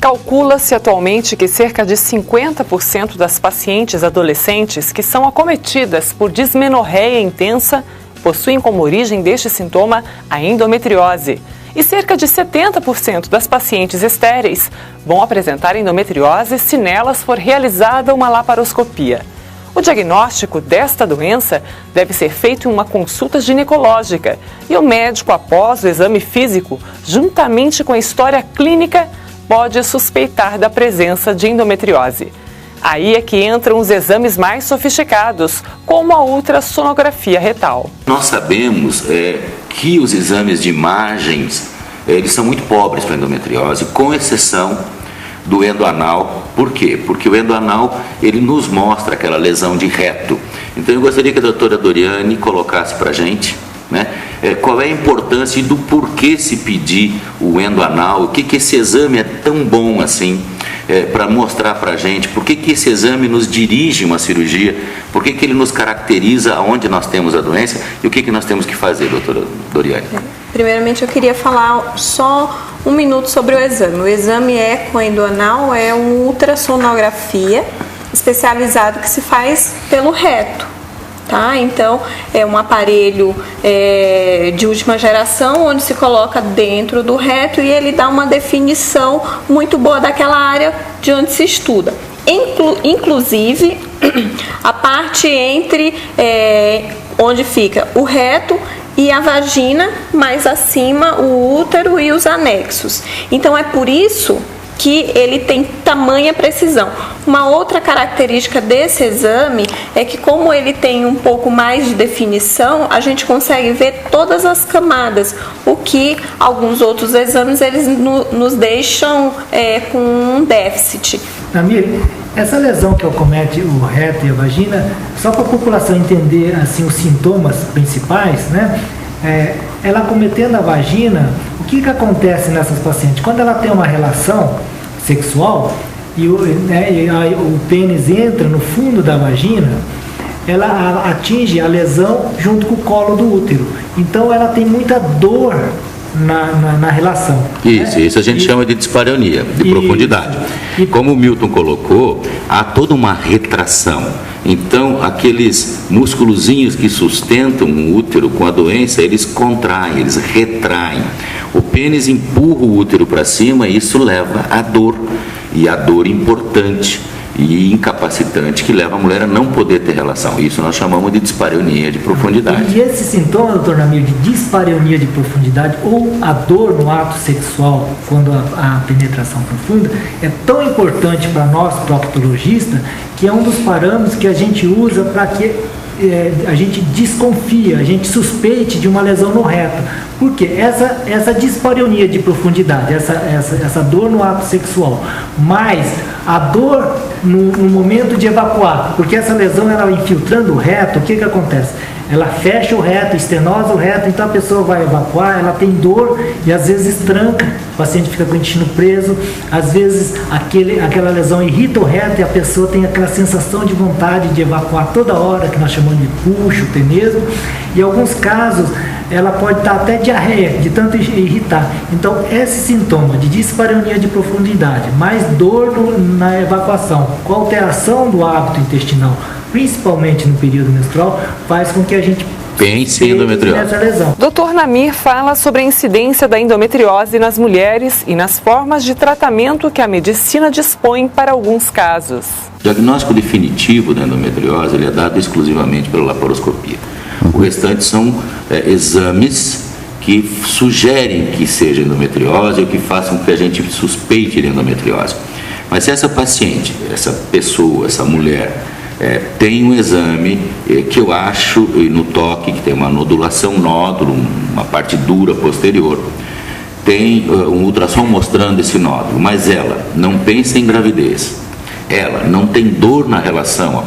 Calcula-se atualmente que cerca de 50% das pacientes adolescentes que são acometidas por dismenorreia intensa possuem como origem deste sintoma a endometriose. E cerca de 70% das pacientes estéreis vão apresentar endometriose se nelas for realizada uma laparoscopia. O diagnóstico desta doença deve ser feito em uma consulta ginecológica e o médico, após o exame físico, juntamente com a história clínica, pode suspeitar da presença de endometriose. Aí é que entram os exames mais sofisticados, como a ultrassonografia retal. Nós sabemos que os exames de imagens eles são muito pobres para endometriose, com exceção do endoanal. Por quê? Porque o endoanal ele nos mostra aquela lesão de reto. Então eu gostaria que a doutora Doriane colocasse para a gente, né, qual é a importância e do porquê se pedir o endoanal, o que esse exame é tão bom assim, para mostrar para a gente, por que esse exame nos dirige uma cirurgia, por que ele nos caracteriza aonde nós temos a doença e o que nós temos que fazer, doutora Doriane. Primeiramente eu queria falar só um minuto sobre o exame. O exame ecoendoanal é uma ultrassonografia especializado que se faz pelo reto. Tá? Então, é um aparelho de última geração, onde se coloca dentro do reto e ele dá uma definição muito boa daquela área de onde se estuda. Inclusive, a parte entre onde fica o reto e a vagina, mais acima o útero e os anexos. Então, é por isso que ele tem tamanha precisão. Uma outra característica desse exame é que, como ele tem um pouco mais de definição, a gente consegue ver todas as camadas, o que alguns outros exames eles nos deixam com um déficit. Namir, essa lesão que acomete o reto e a vagina, só para a população entender assim, os sintomas principais, né? Ela acometendo a vagina, o que acontece nessas pacientes? Quando ela tem uma relação sexual e o pênis entra no fundo da vagina, ela atinge a lesão junto com o colo do útero. Então ela tem muita dor na relação. Isso a gente chama de dispareunia, de profundidade. Como o Milton colocou, há toda uma retração. Então, aqueles músculozinhos que sustentam o útero com a doença, eles contraem, eles retraem. O pênis empurra o útero para cima e isso leva à dor. E a dor importante e incapacitante que leva a mulher a não poder ter relação. Isso nós chamamos de dispareunia de profundidade. E esse sintoma, doutor Namir, de dispareunia de profundidade ou a dor no ato sexual quando a penetração profunda é tão importante para nós, proctologistas, que é um dos parâmetros que a gente usa para que a gente desconfia, a gente suspeite de uma lesão no reto. Porque essa dispareunia de profundidade, essa dor no ato sexual, mais a dor no momento de evacuar, porque essa lesão ela infiltrando o reto, o que acontece? Ela fecha o reto, estenosa o reto, então a pessoa vai evacuar, ela tem dor e às vezes tranca, o paciente fica com o intestino preso, às vezes aquela lesão irrita o reto e a pessoa tem aquela sensação de vontade de evacuar toda hora, que nós chamamos de puxo, tenesmo, e em alguns casos ela pode estar até diarreia, de tanto irritar. Então, esse sintoma de dispareunia de profundidade, mais dor na evacuação, com alteração do hábito intestinal, principalmente no período menstrual, faz com que a gente pense em endometriose. Dr. Namir fala sobre a incidência da endometriose nas mulheres e nas formas de tratamento que a medicina dispõe para alguns casos. O diagnóstico definitivo da endometriose ele é dado exclusivamente pela laparoscopia. O restante são exames que sugerem que seja endometriose ou que façam com que a gente suspeite de endometriose. Mas se essa paciente, essa pessoa, essa mulher, tem um exame que eu acho, no toque, que tem uma nodulação nódulo, uma parte dura posterior, tem um ultrassom mostrando esse nódulo, mas ela não pensa em gravidez, ela não tem dor na relação, a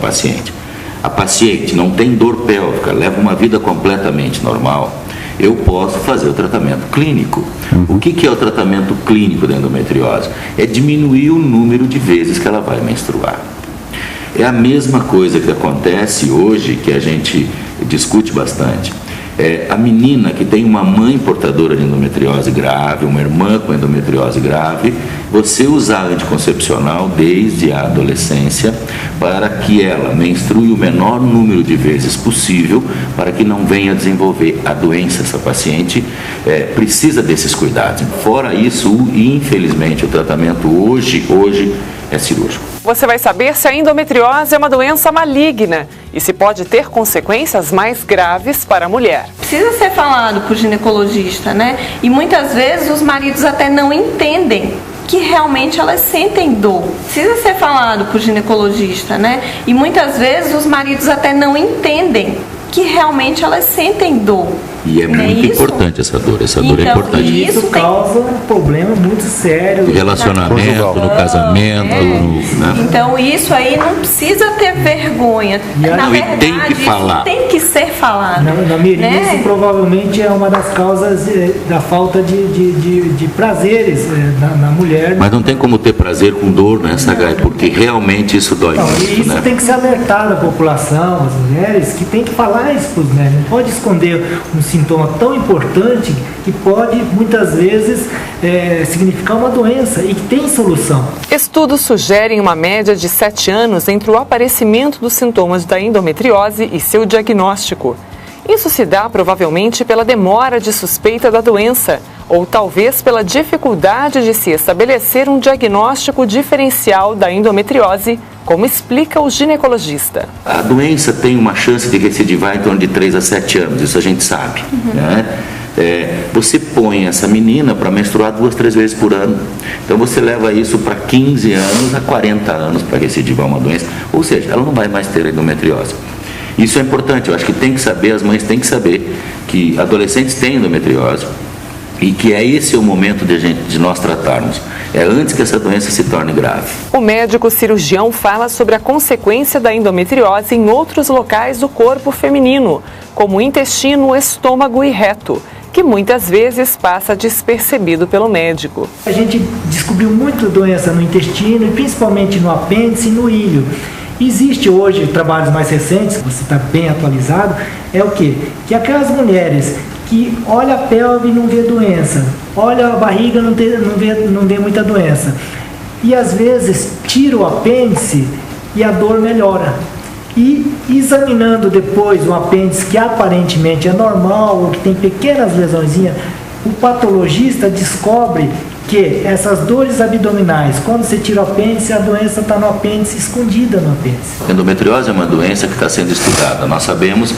paciente não tem dor pélvica, leva uma vida completamente normal, eu posso fazer o tratamento clínico. O que é o tratamento clínico da endometriose? É diminuir o número de vezes que ela vai menstruar. É a mesma coisa que acontece hoje, que a gente discute bastante. A menina que tem uma mãe portadora de endometriose grave, uma irmã com endometriose grave, você usar anticoncepcional desde a adolescência para que ela menstrue o menor número de vezes possível, para que não venha a desenvolver a doença. Essa paciente precisa desses cuidados. Fora isso, infelizmente, o tratamento hoje é cirúrgico. Você vai saber se a endometriose é uma doença maligna e se pode ter consequências mais graves para a mulher. Precisa ser falado para o ginecologista, né? E muitas vezes os maridos até não entendem que realmente elas sentem dor. Precisa ser falado para o ginecologista, né? E muitas vezes os maridos até não entendem que realmente elas sentem dor. E é muito importante essa dor é importante. E isso causa um problema muito sério. No relacionamento, no casamento. Né? Então isso aí não precisa ter vergonha. Na verdade, tem que falar. Tem que ser falado. Na Mirim, isso provavelmente é uma das causas da falta de prazeres na mulher. Mas não tem como ter prazer com dor, né, Sagai? Porque realmente isso dói muito. E isso tem que ser alertado à população, às mulheres, que tem que falar isso para os médicos. Não pode esconder um sintoma tão importante que pode muitas vezes significar uma doença e que tem solução. Estudos sugerem uma média de 7 anos entre o aparecimento dos sintomas da endometriose e seu diagnóstico. Isso se dá provavelmente pela demora de suspeita da doença ou talvez pela dificuldade de se estabelecer um diagnóstico diferencial da endometriose, como explica o ginecologista. A doença tem uma chance de recidivar em torno de 3 a 7 anos, isso a gente sabe. Né? Você põe essa menina para menstruar 2, 3 vezes por ano. Então você leva isso para 15 anos a 40 anos para recidivar uma doença. Ou seja, ela não vai mais ter endometriose. Isso é importante, eu acho que tem que saber, as mães têm que saber que adolescentes têm endometriose e que esse é o momento de nós tratarmos. É antes que essa doença se torne grave. O médico cirurgião fala sobre a consequência da endometriose em outros locais do corpo feminino, como o intestino, estômago e reto, que muitas vezes passa despercebido pelo médico. A gente descobriu muita doença no intestino e principalmente no apêndice e no ilho. Existe hoje trabalhos mais recentes, você está bem atualizado, é o quê? Que aquelas mulheres que olha a pelve e não vê doença, olha a barriga e não vê muita doença. E às vezes tira o apêndice e a dor melhora. E examinando depois o apêndice que aparentemente é normal ou que tem pequenas lesõezinhas, o patologista descobre que essas dores abdominais, quando você tira o apêndice, a doença está no apêndice, escondida no apêndice. A endometriose é uma doença que está sendo estudada. Nós sabemos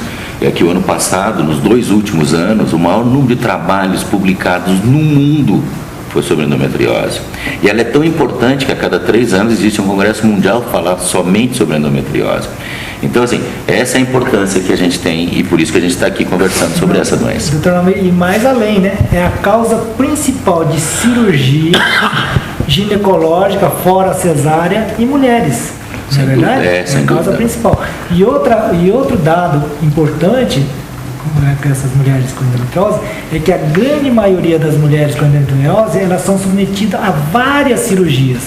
que o ano passado, nos 2 últimos anos, o maior número de trabalhos publicados no mundo foi sobre endometriose. E ela é tão importante que a cada 3 anos existe um congresso mundial que fala somente sobre endometriose. Então, assim, essa é a importância que a gente tem e por isso que a gente está aqui conversando sobre essa doença. Doutor, e mais além, né? É a causa principal de cirurgia ginecológica, fora cesárea, em mulheres. Não é verdade? É a causa principal. E outro dado importante com essas mulheres com endometriose é que a grande maioria das mulheres com endometriose, elas são submetidas a várias cirurgias.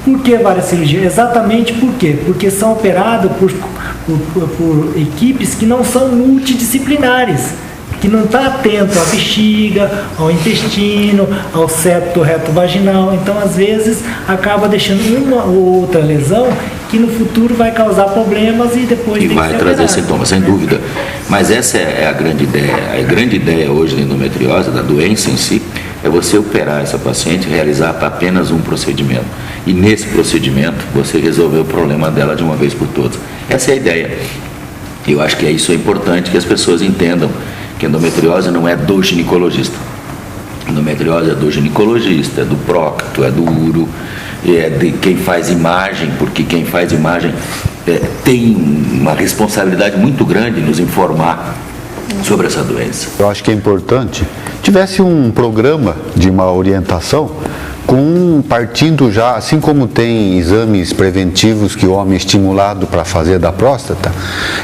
Por que várias cirurgias? Exatamente por quê? Porque são operadas por equipes que não são multidisciplinares, que não está atento à bexiga, ao intestino, ao septo reto vaginal. Então, às vezes, acaba deixando uma ou outra lesão que no futuro vai causar problemas e depois tem vai trazer sintomas, sem dúvida. Mas essa é a grande ideia. A grande ideia hoje da endometriose, da doença em si, é você operar essa paciente e realizar apenas um procedimento. E nesse procedimento, você resolver o problema dela de uma vez por todas. Essa é a ideia. Eu acho que isso é importante que as pessoas entendam que a endometriose não é do ginecologista. A endometriose é do ginecologista, é do prócto, é do uro, é de quem faz imagem, porque quem faz imagem tem uma responsabilidade muito grande em nos informar sobre essa doença. Eu acho que é importante tivesse um programa de uma orientação partindo já, assim como tem exames preventivos que o homem é estimulado para fazer da próstata,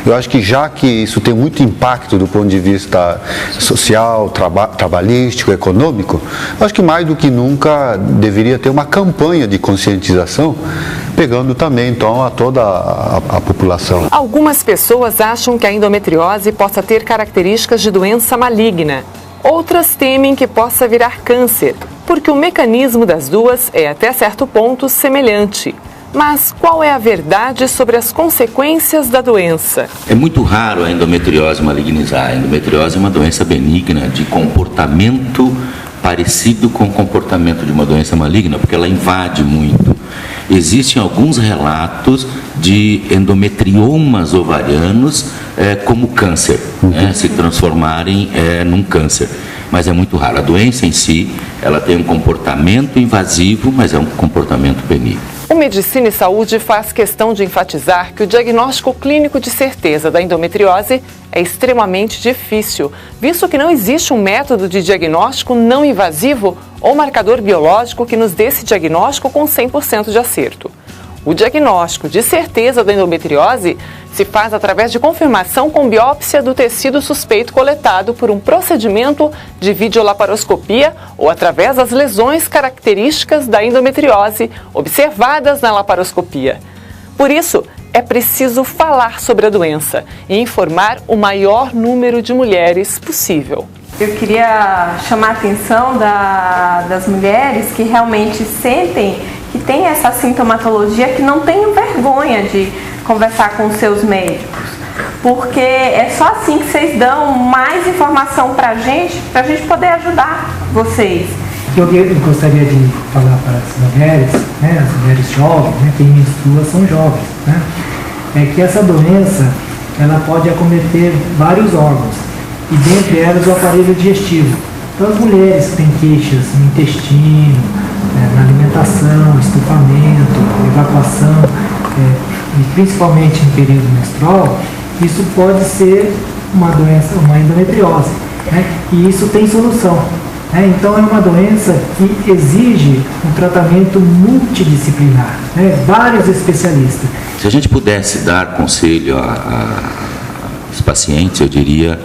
eu acho que já que isso tem muito impacto do ponto de vista social, trabalhístico, econômico, eu acho que mais do que nunca deveria ter uma campanha de conscientização, pegando também então a toda a população. Algumas pessoas acham que a endometriose possa ter características de doença maligna. Outras temem que possa virar câncer, porque o mecanismo das duas é até certo ponto semelhante. Mas qual é a verdade sobre as consequências da doença? É muito raro a endometriose malignizar. A endometriose é uma doença benigna de comportamento parecido com o comportamento de uma doença maligna, porque ela invade muito. Existem alguns relatos de endometriomas ovarianos como câncer, se transformarem num câncer. Mas é muito raro. A doença em si, ela tem um comportamento invasivo, mas é um comportamento benigno. O Medicina e Saúde faz questão de enfatizar que o diagnóstico clínico de certeza da endometriose é extremamente difícil, visto que não existe um método de diagnóstico não invasivo ou marcador biológico que nos dê esse diagnóstico com 100% de acerto. O diagnóstico de certeza da endometriose se faz através de confirmação com biópsia do tecido suspeito coletado por um procedimento de videolaparoscopia ou através das lesões características da endometriose observadas na laparoscopia. Por isso, é preciso falar sobre a doença e informar o maior número de mulheres possível. Eu queria chamar a atenção das mulheres que realmente sentem que tem essa sintomatologia, que não tenham vergonha de conversar com os seus médicos, porque é só assim que vocês dão mais informação pra gente poder ajudar vocês. Eu gostaria de falar para as mulheres, as mulheres jovens, quem menstrua são jovens, é que essa doença ela pode acometer vários órgãos, e dentre elas o aparelho digestivo. Então as mulheres que têm queixas no intestino, na alimentação, estufamento, evacuação, e principalmente em período menstrual, isso pode ser uma doença, uma endometriose, e isso tem solução. Então é uma doença que exige um tratamento multidisciplinar, vários especialistas. Se a gente pudesse dar conselho aos pacientes, eu diria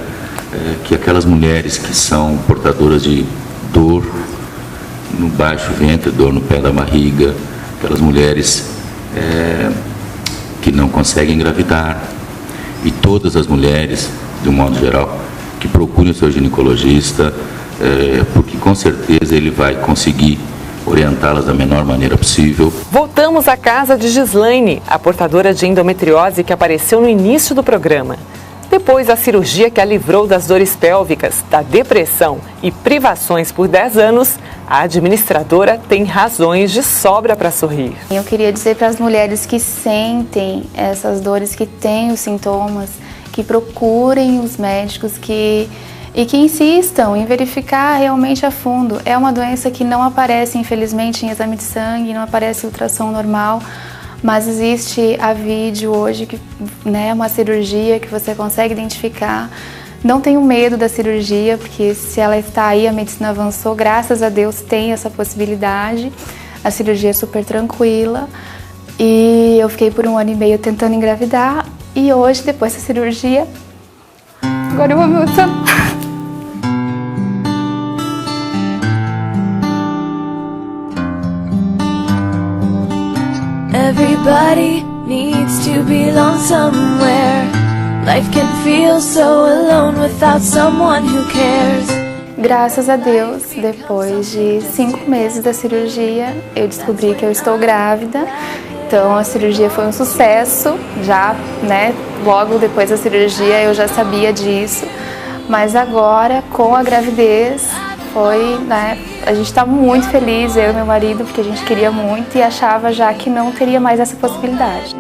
que aquelas mulheres que são portadoras de dor no baixo ventre, dor no pé da barriga, aquelas mulheres que não conseguem engravidar, e todas as mulheres, de um modo geral, que procurem o seu ginecologista, porque com certeza ele vai conseguir orientá-las da menor maneira possível. Voltamos à casa de Gislaine, a portadora de endometriose que apareceu no início do programa. Depois da cirurgia que a livrou das dores pélvicas, da depressão e privações por 10 anos, a administradora tem razões de sobra para sorrir. Eu queria dizer para as mulheres que sentem essas dores, que têm os sintomas, que procurem os médicos e que insistam em verificar realmente a fundo. É uma doença que não aparece, infelizmente, em exame de sangue, não aparece em ultrassom normal, mas existe a vídeo hoje, uma cirurgia que você consegue identificar. Não tenho medo da cirurgia, porque se ela está aí, a medicina avançou, graças a Deus tem essa possibilidade. A cirurgia é super tranquila e eu fiquei por 1 ano e meio tentando engravidar, e hoje, depois da cirurgia, agora eu vou me emocionar. Everybody needs to belong somewhere. Life can feel so alone without someone who cares. Graças a Deus, depois de 5 meses da cirurgia, eu descobri que eu estou grávida. Então a cirurgia foi um sucesso, já, logo depois da cirurgia eu já sabia disso. Mas agora, com a gravidez, a gente está muito feliz, eu e meu marido, porque a gente queria muito e achava já que não teria mais essa possibilidade.